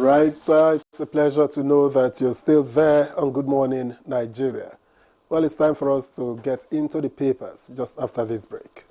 right. It's a pleasure to know that you're still there on Good Morning Nigeria. Well, it's time for us to get into the papers just after this break.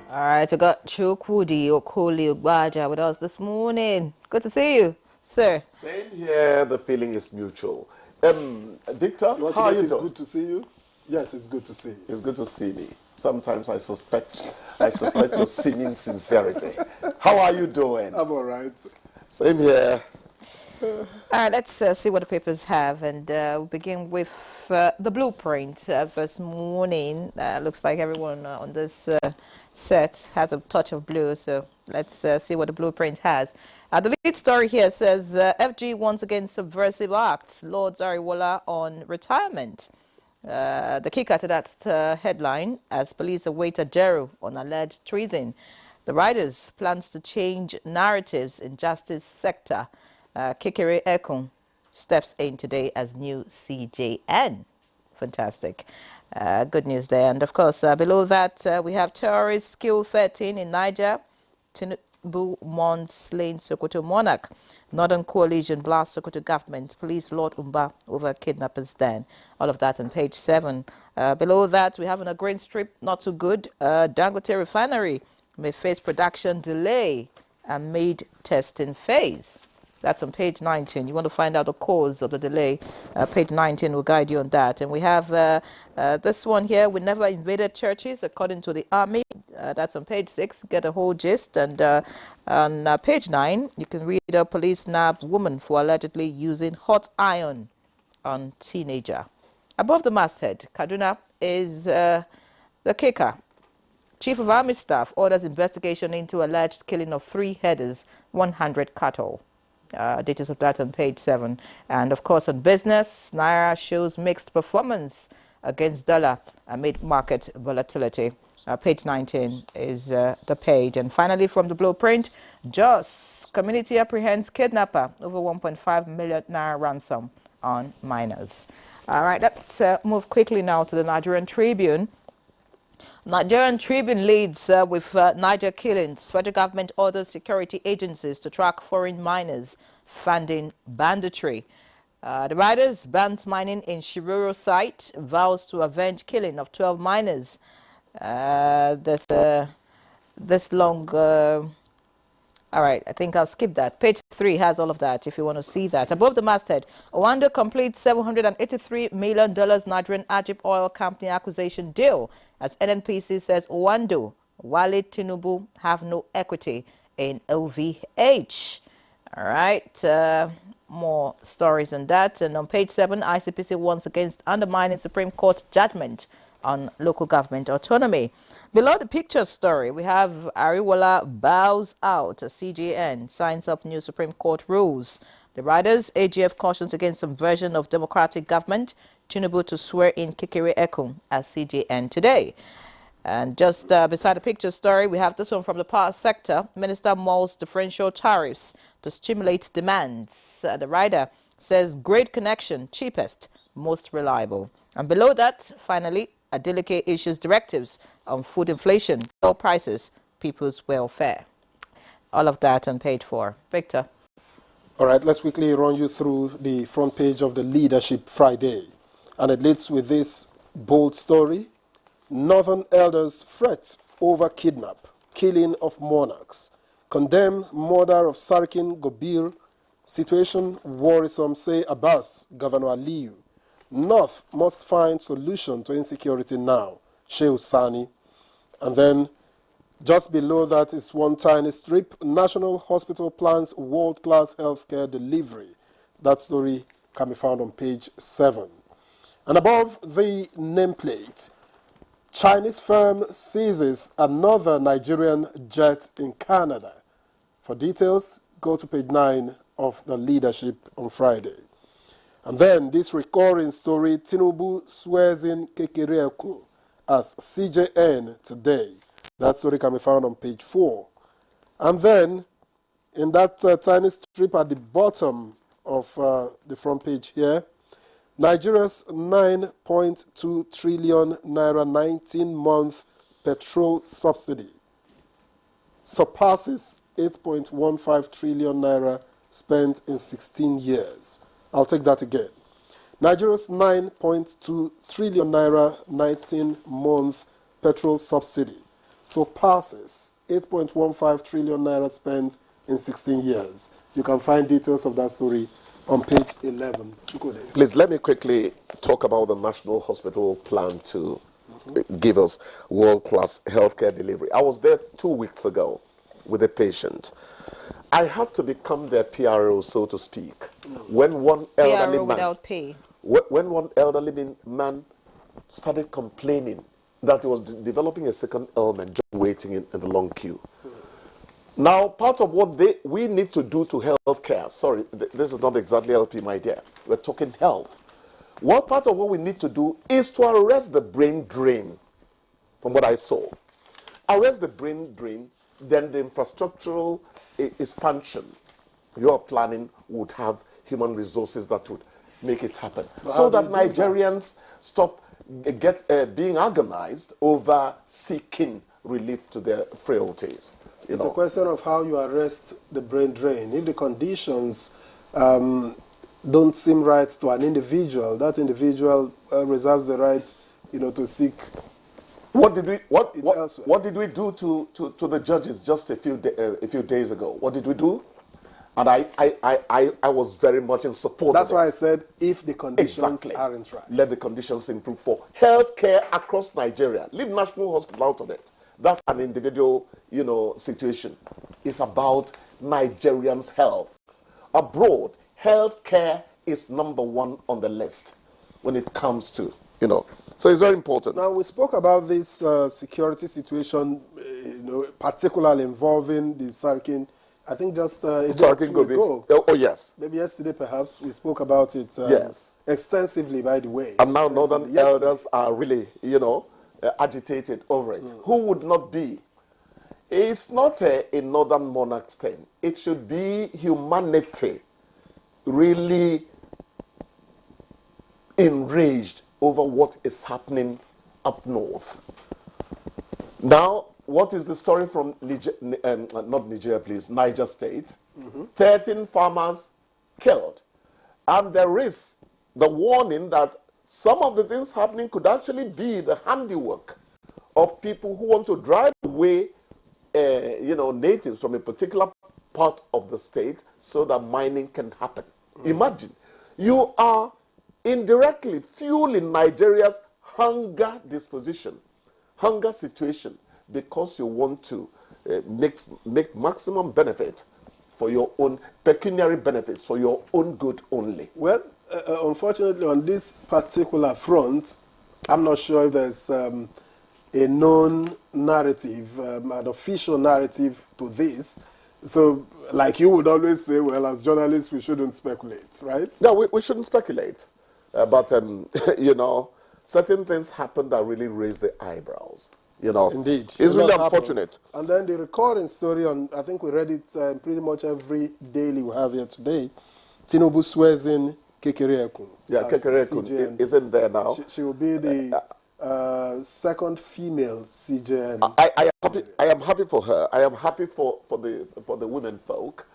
All right, I got Chukwudi Okoli Abuja with us this morning. Good to see you, sir. Same here. The feeling is mutual. Victor, how are you doing? It's good to see you. Yes, it's good to see you. It's good to see me. Sometimes I suspect your seeming sincerity. How are you doing? I'm all right. Same here. All right, let's see what the papers have, and we'll begin with the blueprint this morning. Looks like everyone on this set has a touch of blue, so let's see what the blueprint has. The lead story here says FG once again subversive acts, Lord Zariwola on retirement. The kicker to that headline, as police await a Jeru on alleged treason. The writers plans to change narratives in justice sector. Kikere Ekun steps in today as new CJN. Fantastic. Good news there. And of course, below that, we have terrorist skill 13 in Niger. Tinubu mourns slain Sokoto monarch. Northern coalition blasts Sokoto government. Police Lord Umba over kidnappers den. All of that on page 7. Below that, we have on a grain strip, not too good. Dangote refinery may face production delay amid testing phase. That's on page 19. You want to find out the cause of the delay. Page 19 will guide you on that. And we have this one here. We never invaded churches, according to the army. That's on page 6. Get a whole gist. And on page 9, you can read a police nabbed woman for allegedly using hot iron on teenager. Above the masthead, Kaduna is the kicker. Chief of Army Staff orders investigation into alleged killing of 3 headers, 100 cattle. Details of that on page 7. And of course on business, Naira shows mixed performance against dollar amid market volatility. Page 19 is the page. And finally from the blueprint, Jos community apprehends kidnapper over 1.5 million Naira ransom on minors. All right, let's move quickly now to the Nigerian Tribune. Nigerian Tribune leads with Niger killings. Federal government orders security agencies to track foreign miners funding banditry. The riders bans mining in Shiroro site, vows to avenge killing of 12 miners. This long... all right, I think I'll skip that. Page 3 has all of that if you want to see that. Above the masthead, Owando completes $783 million Nigerian Ajib Oil Company acquisition deal, as NNPC says Owando, Wale Tinubu have no equity in OVH. All right, more stories on that. And on page 7, ICPC once against undermining Supreme Court judgment on local government autonomy. Below the picture story, we have Ariwola bows out as CJN, signs up new Supreme Court rules. The writers, AGF cautions against subversion of democratic government. Tinubu to swear in Kikere Ekun as CJN today. And just beside the picture story, we have this one from the power sector. Minister mulls differential tariffs to stimulate demands. The writer says great connection, cheapest, most reliable. And below that, finally, Adeleke issues directives on food inflation, oil prices, people's welfare. All of that on page 4. Victor. All right, let's quickly run you through the front page of the Leadership Friday. And it leads with this bold story. Northern elders fret over killing of monarchs. Condemn murder of Sarkin Gobir. Situation worrisome, say Abbas, Governor Aliyu. North must find solution to insecurity now, Shehu Sani. And then just below that is one tiny strip, National Hospital plans world-class healthcare delivery. That story can be found on page 7. And above the nameplate, Chinese firm seizes another Nigerian jet in Canada. For details, go to page 9 of the Leadership on Friday. And then this recurring story, Tinubu swears in Kekere Ekun as CJN today. That story can be found on page 4. And then in that tiny strip at the bottom of the front page here, Nigeria's 9.2 trillion naira 19-month petrol subsidy surpasses 8.15 trillion naira spent in 16 years. I'll take that again. Nigeria's 9.2 trillion naira 19-month petrol subsidy surpasses 8.15 trillion naira spent in 16 years. You can find details of that story on page 11. Chukwudi. Please let me quickly talk about the National Hospital plan to give us world-class healthcare delivery. I was there 2 weeks ago with a patient. I had to become their PRO, so to speak, when one elderly PRO man, without pay. when one elderly man started complaining that he was developing a second ailment, just waiting in the long queue. Now, part of what we need to do to healthcare, sorry, this is not exactly LP, my dear. We're talking health. What part of what we need to do is to arrest the brain drain, from what I saw. Arrest the brain drain, then the infrastructural expansion you're planning would have human resources that would make it happen. So that Nigerians stop being agonized over seeking relief to their frailties. It's a question of how you arrest the brain drain. If the conditions don't seem right to an individual, that individual reserves the right, to seek. What did we do to the judges just a few days ago? What did we do? And I was very much in support. That's of why it. I said if the conditions aren't right, let the conditions improve for healthcare across Nigeria. Leave National Hospital out of it. That's an individual, situation. It's about Nigerians' health. Abroad, healthcare is number one on the list when it comes to, So it's very important. Now, we spoke about this security situation, particularly involving the Sarkin. I think just a day or two ago. Oh, yes. Maybe yesterday, perhaps, we spoke about it yes. extensively, by the way. And now northern elders are really, agitated over it. Who would not be? It's not a northern monarch's thing. It should be humanity really enraged over what is happening up north. Now, what is the story from Niger State? 13 farmers killed. And there is the warning that some of the things happening could actually be the handiwork of people who want to drive away, natives from a particular part of the state so that mining can happen. Imagine, you are indirectly fueling Nigeria's hunger situation, because you want to make maximum benefit for your own pecuniary benefits, for your own good only. Well, unfortunately, on this particular front, I'm not sure if there's a known narrative, an official narrative to this. So, like you would always say, well, as journalists, we shouldn't speculate, right? No, we shouldn't speculate. But, certain things happen that really raise the eyebrows. Indeed. It's really unfortunate. And then the recurring story I think we read it pretty much every daily we have here today. Tinubu swears in Kekereekun. Yeah, Kekereekun isn't there now. She will be the second female CJN. I am happy for her. I am happy for the women folk,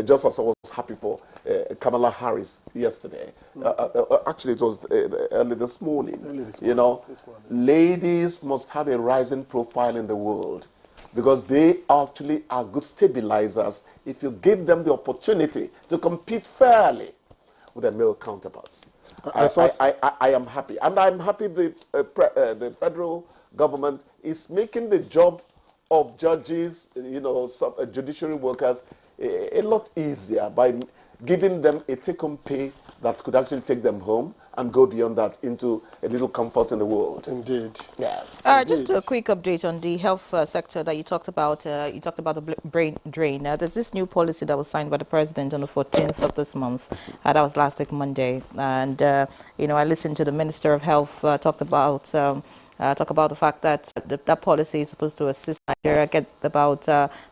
just as I was happy for Kamala Harris yesterday. Actually, it was early this morning. Ladies must have a rising profile in the world, because they actually are good stabilizers if you give them the opportunity to compete fairly with their male counterparts. I am happy. And I'm happy the federal government is making the job of judges, some judiciary workers, a lot easier by giving them a take-home pay that could actually take them home and go beyond that into a little comfort in the world. Indeed. Yes. Just a quick update on the health sector that you talked about. You talked about the brain drain. There's this new policy that was signed by the president on the 14th of this month. That was last week, Monday. And, I listened to the Minister of Health talk about the fact that that policy is supposed to assist Nigeria get about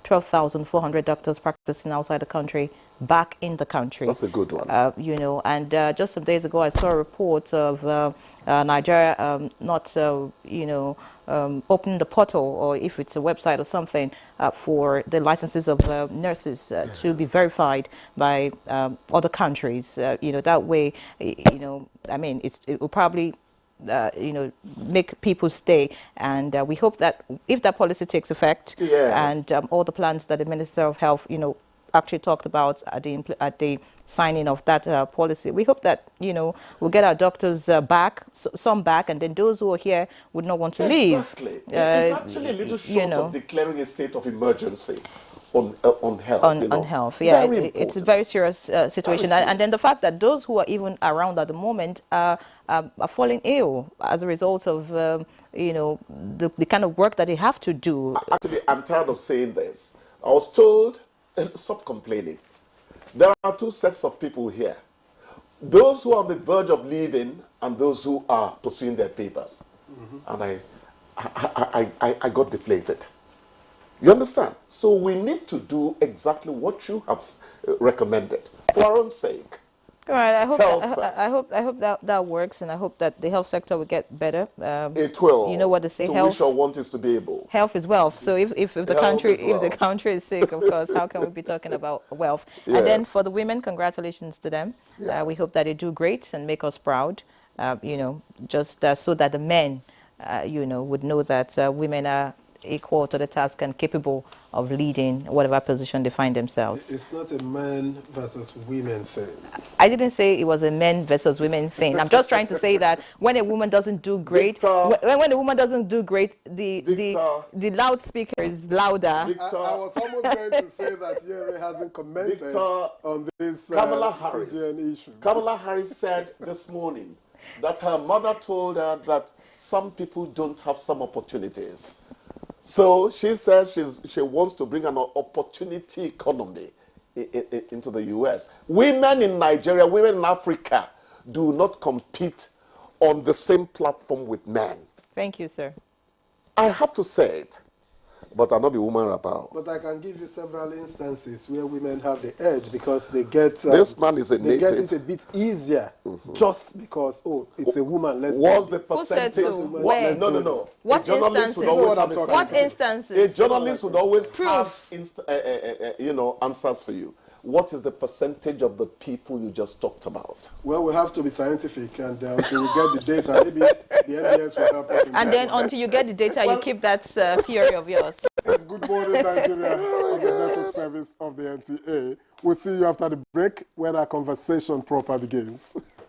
12,400 doctors practicing outside the country back in the country. That's a good one. You know, and just some days ago, I saw a report of Nigeria not, you know, opening the portal, or if it's a website or something, for the licenses of nurses to be verified by other countries. You know, that way, you know, I mean, it will probably you know, make people stay, and we hope that if that policy takes effect, Yes. and all the plans that the Minister of Health, you know, actually talked about at the signing of that policy, we hope that, you know, we'll get our doctors back, some back, and then those who are here would not want to leave. Exactly. It's actually a little short you know, of declaring a state of emergency on health. on health. Yeah, Very it's a important. very serious situation. And then the fact that those who are even around at the moment are falling ill as a result of, you know, the kind of work that they have to do. Actually, I'm tired of saying this. I was told, stop complaining. There are two sets of people here. Those who are on the verge of leaving and those who are pursuing their papers. And I got deflated. You understand? So we need to do exactly what you have recommended for our own sake. All right. I hope Health I hope that works, and I hope that the health sector will get better. It will. You know what they say, To health. wish or want is to be able. Health is wealth. So if the Health country is wealth. if the country is sick, of course, how can we be talking about wealth? And then Yes. for the women, congratulations to them. Yes. We hope that they do great and make us proud. You know, just so that the men, you know, would know that women are equal to the task and capable of leading whatever position they find themselves. It's not a man versus women thing. I didn't say it was a men versus women thing. I'm just trying to say that when a woman doesn't do great, Victor. when a woman doesn't do great, the Victor. loudspeaker is louder. Victor. I was almost going to say that Yeri hasn't commented Victor, on this Kamala Harris. CGN issue. Kamala Harris said this morning that her mother told her that some people don't have some opportunities. So she says she wants to bring an opportunity economy into the U.S. Women in Nigeria, women in Africa do not compete on the same platform with men. Thank you, sir. I have to say it, but I'll not be woman about. But I can give you several instances where women have the edge because they get This man is a they get native. it a bit easier just because it's a woman. Let's What's do the this. Who said percentage? so? What- Where? No. What A journalist would instances? always What I'm have talking What about. instances? A journalist would always Proof. have answers for you. What is the percentage of the people you just talked about? Well, we have to be scientific, and until we get the data, maybe the NBS will help us. In And that then one. until you get the data, you keep that theory of yours. It's Good Morning Nigeria on the network service of the NTA. We'll see you after the break when our conversation proper begins.